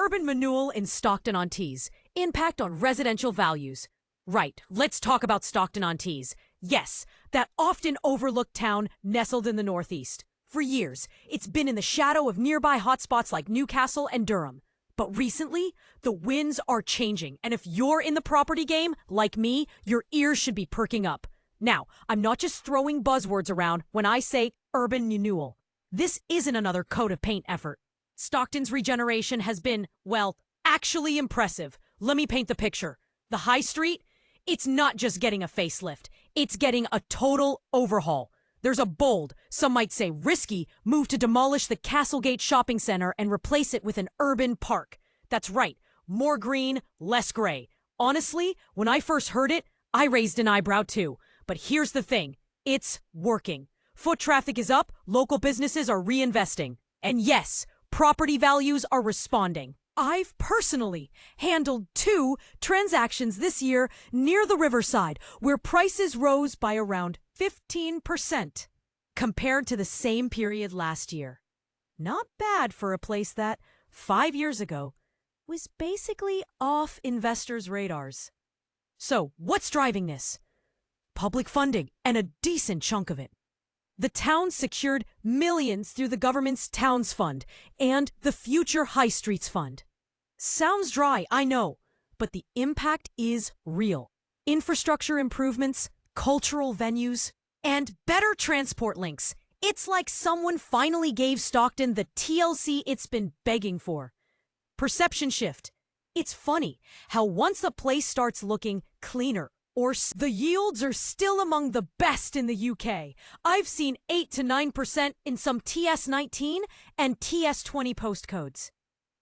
Urban renewal in Stockton-on-Tees. Impact on residential values. Right, let's talk about Stockton-on-Tees. Yes, that often overlooked town nestled in the northeast. For years, it's been in the shadow of nearby hotspots like Newcastle and Durham. But recently, the winds are changing, and if you're in the property game, like me, your ears should be perking up. Now, I'm not just throwing buzzwords around when I say urban renewal. This isn't another coat of paint effort. Stockton's regeneration has been, well, actually impressive. Let me paint the picture. The High Street? It's not just getting a facelift. It's getting a total overhaul. There's a bold, some might say risky, move to demolish the Castlegate Shopping Centre and replace it with an urban park. That's right, more green, less gray. Honestly, when I first heard it, I raised an eyebrow too. But here's the thing, it's working. Foot traffic is up, local businesses are reinvesting. And yes, property values are responding. I've personally handled 2 transactions this year near the riverside where prices rose by around 15% compared to the same period last year. Not bad for a place that, 5 years ago, was basically off investors' radars. So, what's driving this? Public funding, and a decent chunk of it. The town secured millions through the government's Towns Fund and the Future High Streets Fund. Sounds dry, I know, but the impact is real. Infrastructure improvements, cultural venues, and better transport links. It's like someone finally gave Stockton the TLC it's been begging for. Perception shift. It's funny how once a place starts looking cleaner, the yields are still among the best in the UK. I've seen 8 to 9% in some TS19 and TS20 postcodes.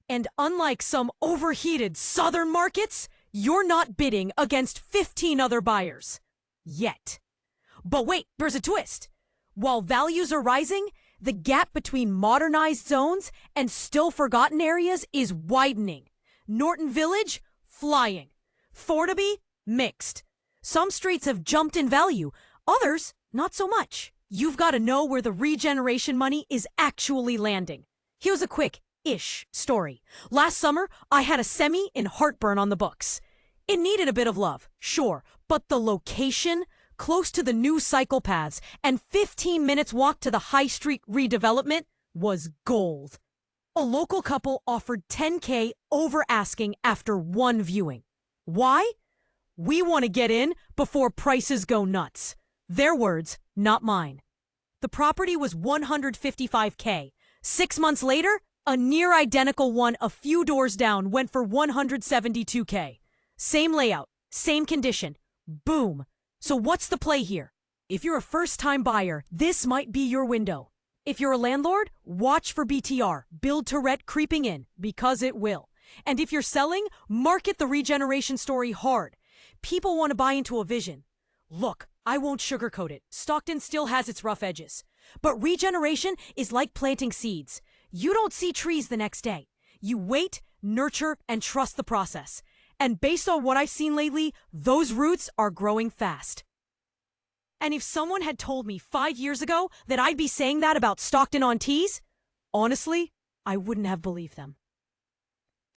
And unlike some overheated southern markets, you're not bidding against 15 other buyers. Yet. But wait, there's a twist. While values are rising, the gap between modernized zones and still forgotten areas is widening. Norton Village, flying. Thornaby, mixed. Some streets have jumped in value, others not so much. You've got to know where the regeneration money is actually landing. Here's a quick-ish story. Last summer, I had a semi in Heartburn on the books. It needed a bit of love, sure, but the location, close to the new cycle paths, and 15 minutes walk to the High Street redevelopment was gold. A local couple offered $10K over asking after 1 viewing. Why? We want to get in before prices go nuts. Their words, not mine. The property was $155K. 6 months later, a near identical one a few doors down went for $172K. Same layout, same condition. Boom. So what's the play here? If you're a first-time buyer, this might be your window. If you're a landlord, watch for BTR, build to rent creeping in, because it will. And if you're selling, market the regeneration story hard. People want to buy into a vision. Look, I won't sugarcoat it. Stockton still has its rough edges. But regeneration is like planting seeds. You don't see trees the next day. You wait, nurture, and trust the process. And based on what I've seen lately, those roots are growing fast. And if someone had told me 5 years ago that I'd be saying that about Stockton-on-Tees, honestly, I wouldn't have believed them.